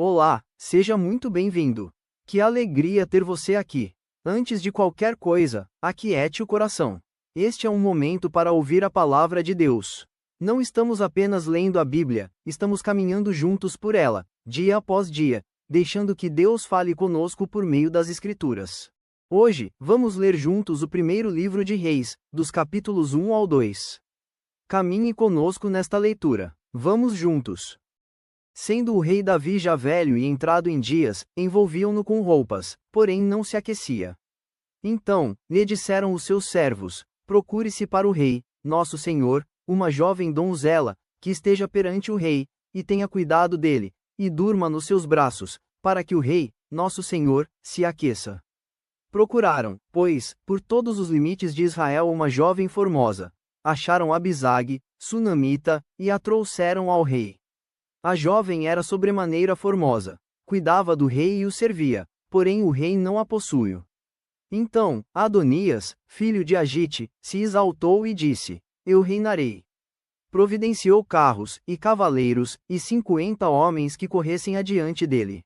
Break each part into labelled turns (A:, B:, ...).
A: Olá, seja muito bem-vindo. Que alegria ter você aqui. Antes de qualquer coisa, aquiete o coração. Este é um momento para ouvir a palavra de Deus. Não estamos apenas lendo a Bíblia, estamos caminhando juntos por ela, dia após dia, deixando que Deus fale conosco por meio das Escrituras. Hoje, vamos ler juntos o primeiro livro de Reis, dos capítulos 1 ao 2. Caminhe conosco nesta leitura. Vamos juntos. Sendo o rei Davi já velho e entrado em dias, envolviam-no com roupas, porém não se aquecia. Então, lhe disseram os seus servos: procure-se para o rei, nosso senhor, uma jovem donzela, que esteja perante o rei, e tenha cuidado dele, e durma nos seus braços, para que o rei, nosso senhor, se aqueça. Procuraram, pois, por todos os limites de Israel uma jovem formosa. Acharam Abisag, sunamita, e a trouxeram ao rei. A jovem era sobremaneira formosa. Cuidava do rei e o servia, porém o rei não a possuiu. Então, Adonias, filho de Agite, se exaltou e disse: eu reinarei. Providenciou carros, e cavaleiros, e 50 homens que corressem adiante dele.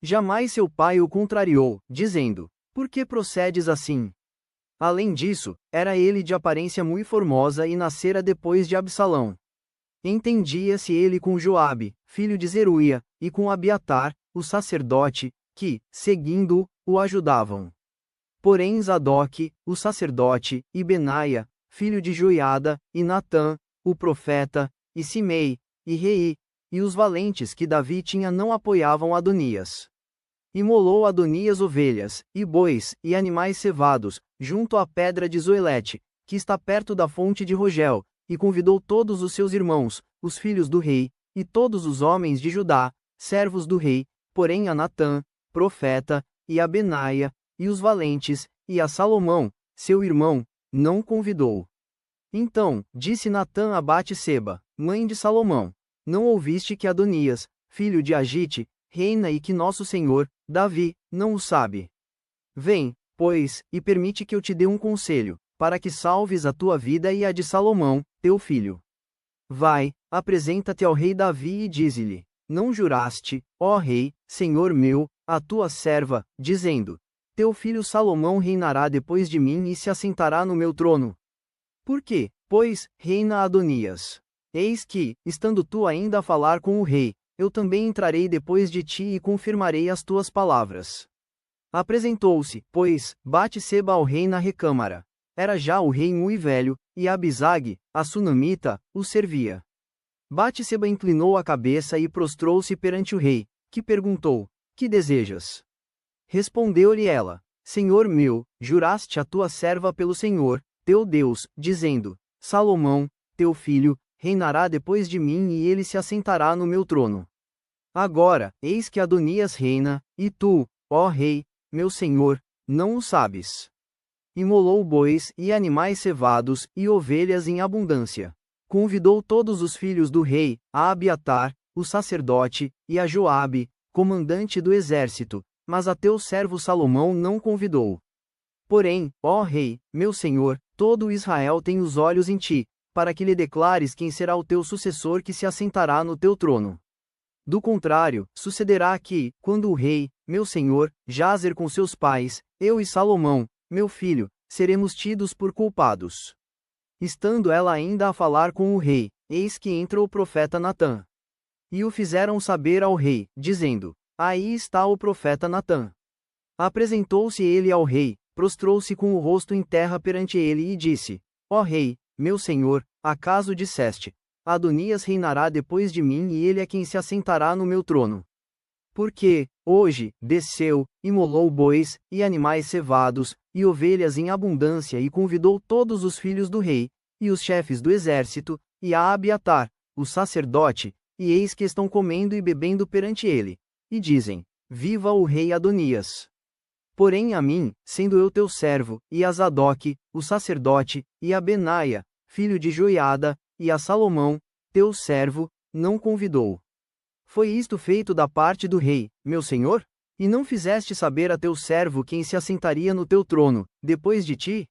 A: Jamais seu pai o contrariou, dizendo: por que procedes assim? Além disso, era ele de aparência muito formosa e nascera depois de Absalão. Entendia-se ele com Joabe, filho de Zeruia, e com Abiatar, o sacerdote, que, seguindo-o, o ajudavam. Porém Zadoque, o sacerdote, e Benaia, filho de Joiada, e Natã, o profeta, e Simei, e Rei, e os valentes que Davi tinha não apoiavam Adonias. Imolou Adonias ovelhas, e bois, e animais cevados, junto à pedra de Zoelete, que está perto da fonte de Rogel, e convidou todos os seus irmãos, os filhos do rei, e todos os homens de Judá, servos do rei, porém a Natã, profeta, e a Benaia, e os valentes, e a Salomão, seu irmão, não convidou. Então, disse Natã a Batseba, mãe de Salomão: não ouviste que Adonias, filho de Agite, reina e que nosso senhor, Davi, não o sabe? Vem, pois, e permite que eu te dê um conselho, para que salves a tua vida e a de Salomão, teu filho. Vai, apresenta-te ao rei Davi e dize-lhe: não juraste, ó rei, senhor meu, a tua serva, dizendo: teu filho Salomão reinará depois de mim e se assentará no meu trono? Por quê, pois, reina Adonias? Eis que, estando tu ainda a falar com o rei, eu também entrarei depois de ti e confirmarei as tuas palavras. Apresentou-se, pois, Batseba ao rei na recâmara. Era já o rei muito velho, e Abisag, a sunamita, o servia. Batseba inclinou a cabeça e prostrou-se perante o rei, que perguntou: que desejas? Respondeu-lhe ela: Senhor meu, juraste a tua serva pelo Senhor, teu Deus, dizendo: Salomão, teu filho, reinará depois de mim e ele se assentará no meu trono. Agora, eis que Adonias reina, e tu, ó rei, meu senhor, não o sabes. Imolou bois e animais cevados e ovelhas em abundância. Convidou todos os filhos do rei, a Abiatar, o sacerdote, e a Joabe, comandante do exército, mas a teu servo Salomão não convidou. Porém, ó rei, meu senhor, todo Israel tem os olhos em ti, para que lhe declares quem será o teu sucessor que se assentará no teu trono. Do contrário, sucederá que, quando o rei, meu senhor, jazer com seus pais, eu e Salomão, meu filho, seremos tidos por culpados. Estando ela ainda a falar com o rei, eis que entra o profeta Natã. E o fizeram saber ao rei, dizendo: aí está o profeta Natã. Apresentou-se ele ao rei, prostrou-se com o rosto em terra perante ele e disse: ó rei, meu senhor, acaso disseste: Adonias reinará depois de mim e ele é quem se assentará no meu trono? Porque, hoje, desceu, imolou bois, e animais cevados, e ovelhas em abundância e convidou todos os filhos do rei, e os chefes do exército, e a Abiatar, o sacerdote, e eis que estão comendo e bebendo perante ele, e dizem: viva o rei Adonias! Porém a mim, sendo eu teu servo, e a Zadoque, o sacerdote, e a Benaia, filho de Joiada, e a Salomão, teu servo, não convidou. Foi isto feito da parte do rei, meu senhor? E não fizeste saber a teu servo quem se assentaria no teu trono, depois de ti?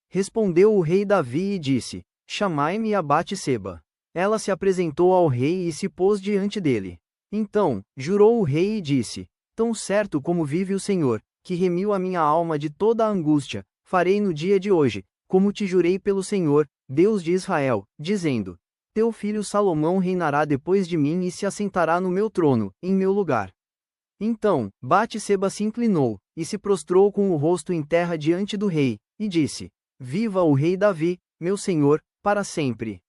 A: Respondeu o rei Davi e disse: chamai-me a Batseba. Ela se apresentou ao rei e se pôs diante dele. Então, jurou o rei e disse: Tão certo como vive o Senhor, que remiu a minha alma de toda a angústia, farei no dia de hoje, como te jurei pelo Senhor, Deus de Israel, dizendo: Teu filho Salomão reinará depois de mim e se assentará no meu trono, em meu lugar. Então, Batseba se inclinou, e se prostrou com o rosto em terra diante do rei, e disse: Viva o rei Davi, meu senhor, para sempre.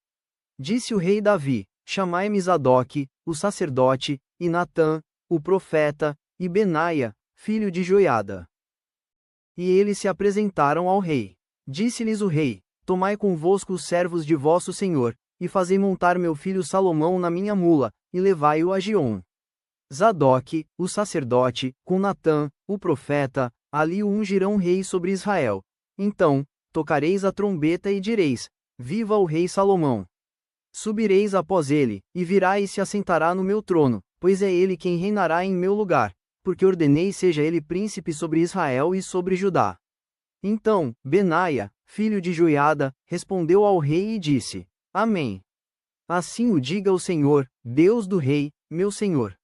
A: Disse o rei Davi: Chamai-me Zadoque, o sacerdote, e Natã, o profeta, e Benaia, filho de Joiada. E eles se apresentaram ao rei. Disse-lhes o rei: Tomai convosco os servos de vosso senhor, e fazei montar meu filho Salomão na minha mula, e levai-o a Giom. Zadoque, o sacerdote, com Natã, o profeta, ali o ungirão rei sobre Israel. Então, tocareis a trombeta e direis: Viva o rei Salomão! Subireis após ele, e virá e se assentará no meu trono, pois é ele quem reinará em meu lugar, porque ordenei seja ele príncipe sobre Israel e sobre Judá. Então, Benaia, filho de Joiada, respondeu ao rei e disse: Amém. Assim o diga o Senhor, Deus do rei, meu senhor.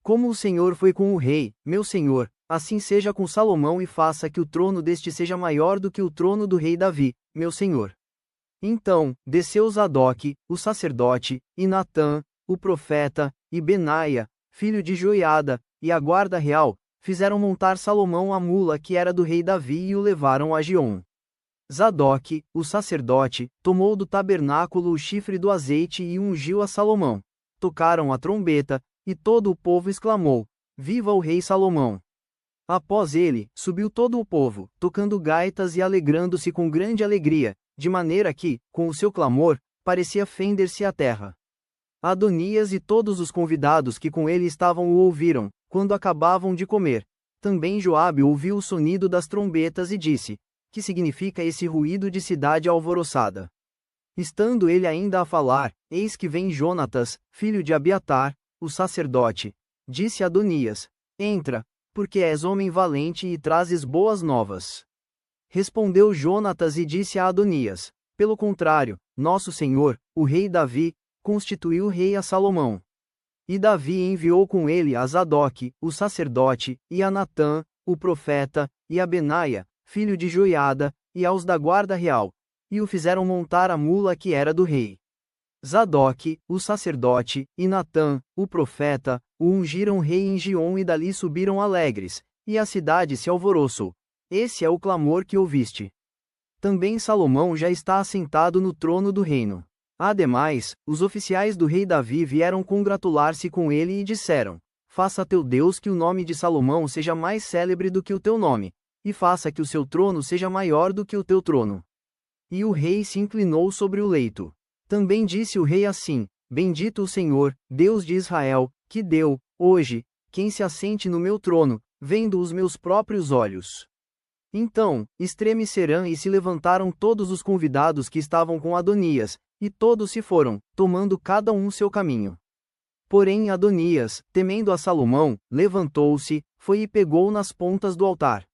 A: Como o Senhor foi com o rei, meu senhor, assim seja com Salomão e faça que o trono deste seja maior do que o trono do rei Davi, meu senhor. Então, desceu Zadoque, o sacerdote, e Natã, o profeta, e Benaia, filho de Joiada, e a guarda real, fizeram montar Salomão a mula que era do rei Davi e o levaram a Giom. Zadoque, o sacerdote, tomou do tabernáculo o chifre do azeite e ungiu a Salomão. Tocaram a trombeta, e todo o povo exclamou: Viva o rei Salomão! Após ele, subiu todo o povo, tocando gaitas e alegrando-se com grande alegria, de maneira que, com o seu clamor, parecia fender-se a terra. Adonias e todos os convidados que com ele estavam o ouviram, quando acabavam de comer. Também Joabe ouviu o sonido das trombetas e disse: Que significa esse ruído de cidade alvoroçada? Estando ele ainda a falar, eis que vem Jonatas, filho de Abiatar, o sacerdote. Disse Adonias: Entra, porque és homem valente e trazes boas novas. Respondeu Jonatas e disse a Adonias: Pelo contrário, nosso senhor, o rei Davi, constituiu rei a Salomão. E Davi enviou com ele a Zadoque, o sacerdote, e a Natã, o profeta, e a Benaia, filho de Joiada, e aos da guarda real, e o fizeram montar a mula que era do rei. Zadoque, o sacerdote, e Natã, o profeta, o ungiram rei em Giom e dali subiram alegres, e a cidade se alvoroçou. Esse é o clamor que ouviste. Também Salomão já está assentado no trono do reino. Ademais, os oficiais do rei Davi vieram congratular-se com ele e disseram: Faça a teu Deus que o nome de Salomão seja mais célebre do que o teu nome, e faça que o seu trono seja maior do que o teu trono. E o rei se inclinou sobre o leito. Também disse o rei assim: Bendito o Senhor, Deus de Israel, que deu, hoje, quem se assente no meu trono, vendo os meus próprios olhos. Então, estremecerão e se levantaram todos os convidados que estavam com Adonias, e todos se foram, tomando cada um seu caminho. Porém Adonias, temendo a Salomão, levantou-se, foi e pegou nas pontas do altar.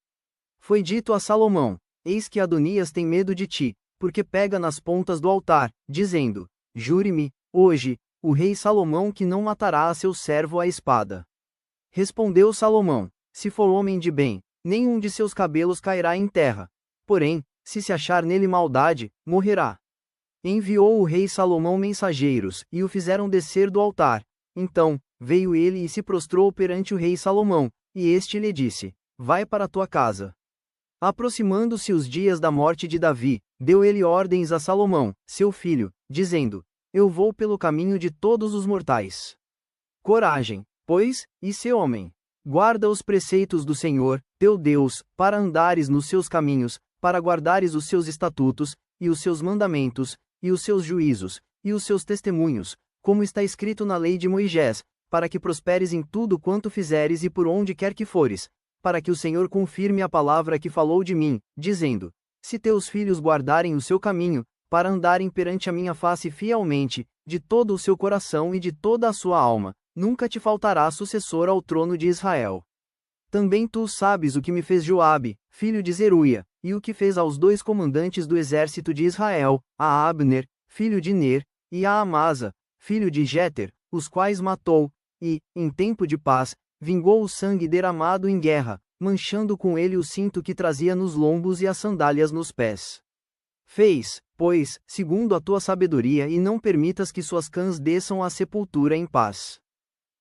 A: Foi dito a Salomão: Eis que Adonias tem medo de ti, porque pega nas pontas do altar, dizendo: Jure-me, hoje, o rei Salomão que não matará a seu servo à espada. Respondeu Salomão: Se for homem de bem, nenhum de seus cabelos cairá em terra. Porém, se achar nele maldade, morrerá. Enviou o rei Salomão mensageiros, e o fizeram descer do altar. Então, veio ele e se prostrou perante o rei Salomão, e este lhe disse: Vai para tua casa. Aproximando-se os dias da morte de Davi, deu ele ordens a Salomão, seu filho, dizendo: Eu vou pelo caminho de todos os mortais. Coragem, pois, e sê homem. Guarda os preceitos do Senhor, teu Deus, para andares nos seus caminhos, para guardares os seus estatutos, e os seus mandamentos, e os seus juízos, e os seus testemunhos, como está escrito na lei de Moisés, para que prosperes em tudo quanto fizeres e por onde quer que fores, para que o Senhor confirme a palavra que falou de mim, dizendo: Se teus filhos guardarem o seu caminho, para andarem perante a minha face fielmente, de todo o seu coração e de toda a sua alma, nunca te faltará sucessor ao trono de Israel. Também tu sabes o que me fez Joabe, filho de Zeruia, e o que fez aos dois comandantes do exército de Israel, a Abner, filho de Ner, e a Amasa, filho de Jeter, os quais matou, e, em tempo de paz, vingou o sangue derramado em guerra, manchando com ele o cinto que trazia nos lombos e as sandálias nos pés. Fez, pois, segundo a tua sabedoria e não permitas que suas cãs desçam à sepultura em paz.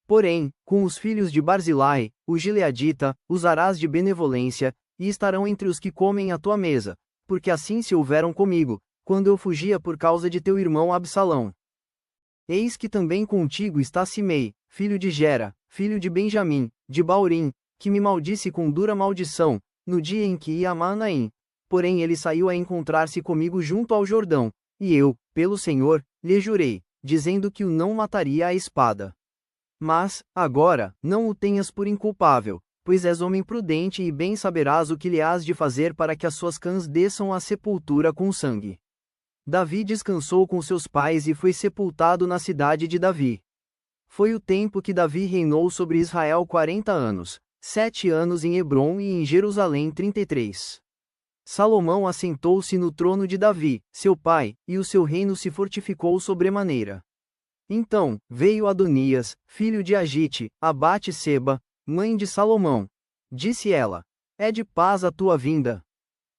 A: Porém, com os filhos de Barzilai, o gileadita, usarás de benevolência, e estarão entre os que comem à tua mesa, porque assim se houveram comigo, quando eu fugia por causa de teu irmão Absalão. Eis que também contigo está Simei, filho de Gera, filho de Benjamim, de Baurim, que me maldisse com dura maldição, no dia em que ia a Manaim. Porém ele saiu a encontrar-se comigo junto ao Jordão, e eu, pelo Senhor, lhe jurei, dizendo que o não mataria à espada. Mas, agora, não o tenhas por inculpável, pois és homem prudente e bem saberás o que lhe hás de fazer para que as suas cãs desçam à sepultura com sangue. Davi descansou com seus pais e foi sepultado na cidade de Davi. Foi o tempo que Davi reinou sobre Israel 40 anos, 7 anos em Hebrom e em Jerusalém 33. Salomão assentou-se no trono de Davi, seu pai, e o seu reino se fortificou sobremaneira. Então, veio Adonias, filho de Agite, a Bate-seba, mãe de Salomão. Disse ela: É de paz a tua vinda?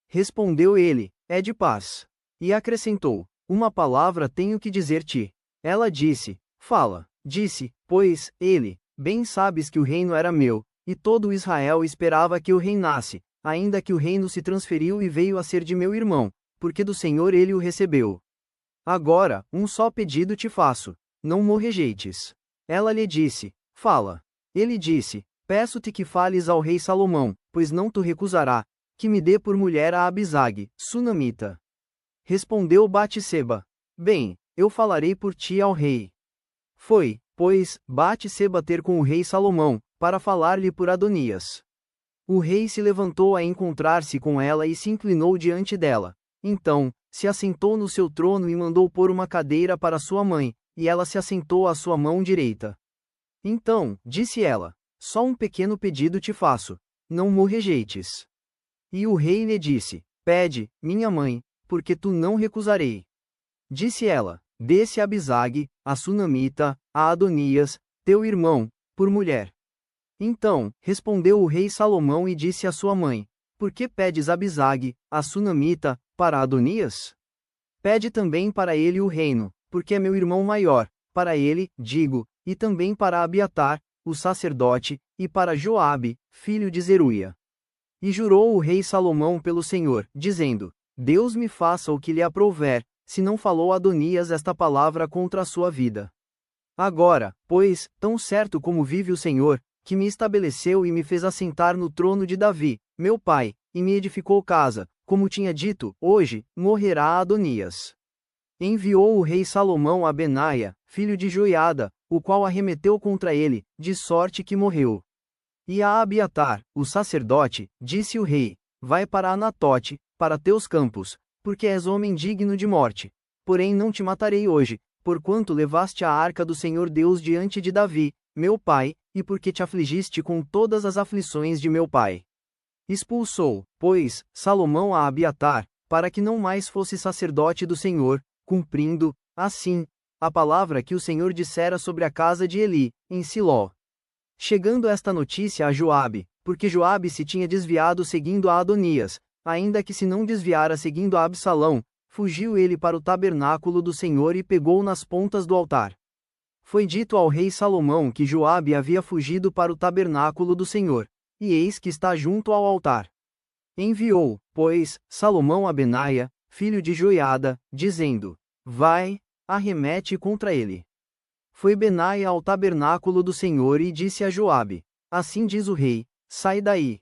A: Respondeu ele: É de paz. E acrescentou: Uma palavra tenho que dizer-te. Ela disse: Fala. Disse, pois, ele: Bem sabes que o reino era meu, e todo Israel esperava que eu reinasse, ainda que o reino se transferiu e veio a ser de meu irmão, porque do Senhor ele o recebeu. Agora, um só pedido te faço: não mo rejeites. Ela lhe disse: Fala. Ele disse: Peço-te que fales ao rei Salomão, pois não tu recusará, que me dê por mulher a Abisag, sunamita. Respondeu Bate-seba: Bem, eu falarei por ti ao rei. Foi, pois, Bate-seba ter com o rei Salomão, para falar-lhe por Adonias. O rei se levantou a encontrar-se com ela e se inclinou diante dela. Então, se assentou no seu trono e mandou pôr uma cadeira para sua mãe, e ela se assentou à sua mão direita. Então, disse ela: Só um pequeno pedido te faço, não mo rejeites. E o rei lhe disse: Pede, minha mãe, porque tu não recusarei. Disse ela: Dê-se a Abisag, a sunamita, a Adonias, teu irmão, por mulher. Então, respondeu o rei Salomão e disse à sua mãe: Por que pedes Abisag, a sunamita, para Adonias? Pede também para ele o reino, porque é meu irmão maior, para ele, digo, e também para Abiatar, o sacerdote, e para Joabe, filho de Zeruia. E jurou o rei Salomão pelo Senhor, dizendo: Deus me faça o que lhe aprouver, se não falou Adonias esta palavra contra a sua vida. Agora, pois, tão certo como vive o Senhor, que me estabeleceu e me fez assentar no trono de Davi, meu pai, e me edificou casa, como tinha dito, hoje, morrerá Adonias. Enviou o rei Salomão a Benaia, filho de Joiada, o qual arremeteu contra ele, de sorte que morreu. E a Abiatar, o sacerdote, disse o rei: Vai para Anatote, para teus campos, porque és homem digno de morte. Porém não te matarei hoje, porquanto levaste a arca do Senhor Deus diante de Davi, meu pai, e porque te afligiste com todas as aflições de meu pai. Expulsou, pois, Salomão a Abiatar, para que não mais fosse sacerdote do Senhor, cumprindo, assim, a palavra que o Senhor dissera sobre a casa de Eli, em Siló. Chegando esta notícia a Joabe, porque Joabe se tinha desviado seguindo a Adonias, ainda que se não desviara seguindo a Absalão, fugiu ele para o tabernáculo do Senhor e pegou nas pontas do altar. Foi dito ao rei Salomão que Joabe havia fugido para o tabernáculo do Senhor, e eis que está junto ao altar. Enviou, pois, Salomão a Benaia, filho de Joiada, dizendo: Vai, arremete contra ele. Foi Benaia ao tabernáculo do Senhor e disse a Joabe: Assim diz o rei, sai daí.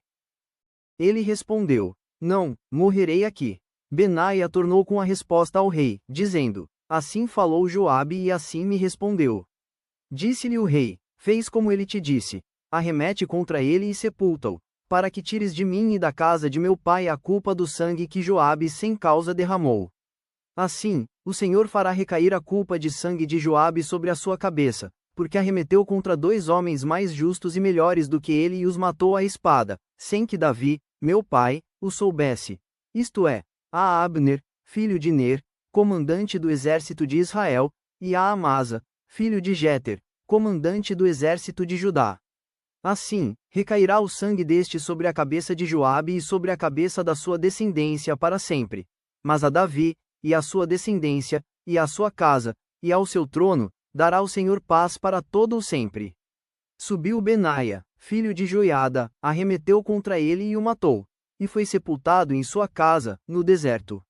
A: Ele respondeu: Não, morrerei aqui. Benaia tornou com a resposta ao rei, dizendo: Assim falou Joabe e assim me respondeu. Disse-lhe o rei: Fez como ele te disse, arremete contra ele e sepulta-o, para que tires de mim e da casa de meu pai a culpa do sangue que Joabe sem causa derramou. Assim, o Senhor fará recair a culpa de sangue de Joabe sobre a sua cabeça, porque arremeteu contra 2 homens mais justos e melhores do que ele e os matou à espada, sem que Davi, meu pai, o soubesse. Isto é, a Abner, filho de Ner, comandante do exército de Israel, e a Amasa, filho de Jeter, comandante do exército de Judá. Assim, recairá o sangue deste sobre a cabeça de Joabe e sobre a cabeça da sua descendência para sempre. Mas a Davi, e a sua descendência, e a sua casa, e ao seu trono, dará o Senhor paz para todo o sempre. Subiu Benaia, filho de Joiada, arremeteu contra ele e o matou, e foi sepultado em sua casa, no deserto.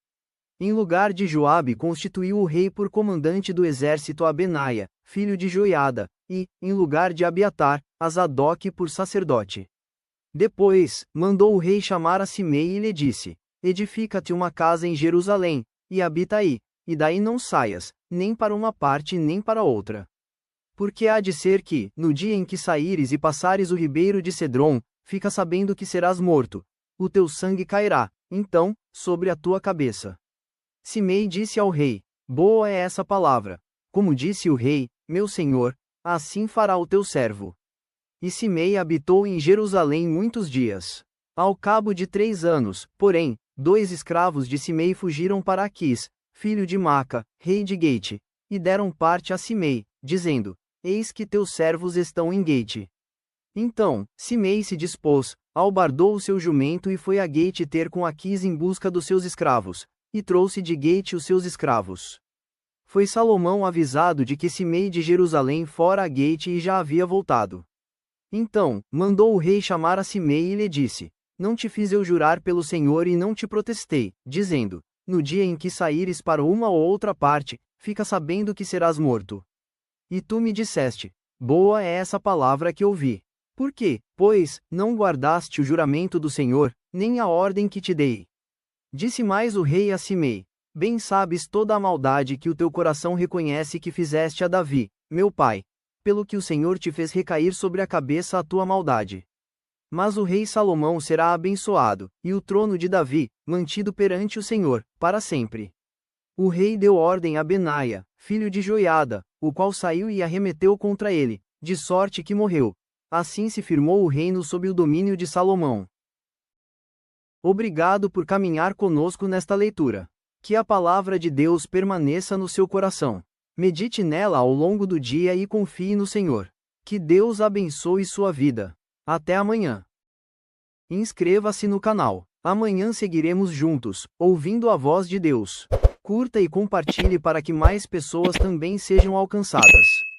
A: Em lugar de Joabe constituiu o rei por comandante do exército a Benaia, filho de Joiada, e, em lugar de Abiatar, a Zadok por sacerdote. Depois, mandou o rei chamar a Simei e lhe disse: Edifica-te uma casa em Jerusalém, e habita aí, e daí não saias, nem para uma parte nem para outra. Porque há de ser que, no dia em que saíres e passares o ribeiro de Cedron, fica sabendo que serás morto. O teu sangue cairá, então, sobre a tua cabeça. Simei disse ao rei: Boa é essa palavra. Como disse o rei, meu senhor, assim fará o teu servo. E Simei habitou em Jerusalém muitos dias. Ao cabo de 3 anos, porém, 2 escravos de Simei fugiram para Aquis, filho de Maca, rei de Gate, e deram parte a Simei, dizendo: Eis que teus servos estão em Gate. Então, Simei se dispôs, albardou o seu jumento e foi a Gate ter com Aquis em busca dos seus escravos, e trouxe de Gate os seus escravos. Foi Salomão avisado de que Simei de Jerusalém fora a Gate e já havia voltado. Então, mandou o rei chamar a Simei e lhe disse: Não te fiz eu jurar pelo Senhor e não te protestei, dizendo: No dia em que saíres para uma ou outra parte, fica sabendo que serás morto. E tu me disseste: Boa é essa palavra que ouvi. Por quê, pois, não guardaste o juramento do Senhor, nem a ordem que te dei? Disse mais o rei a Simei: Bem sabes toda a maldade que o teu coração reconhece que fizeste a Davi, meu pai, pelo que o Senhor te fez recair sobre a cabeça a tua maldade. Mas o rei Salomão será abençoado, e o trono de Davi, mantido perante o Senhor, para sempre. O rei deu ordem a Benaia, filho de Joiada, o qual saiu e arremeteu contra ele, de sorte que morreu. Assim se firmou o reino sob o domínio de Salomão. Obrigado por caminhar conosco nesta leitura. Que a palavra de Deus permaneça no seu coração. Medite nela ao longo do dia e confie no Senhor. Que Deus abençoe sua vida. Até amanhã. Inscreva-se no canal. Amanhã seguiremos juntos, ouvindo a voz de Deus. Curta e compartilhe para que mais pessoas também sejam alcançadas.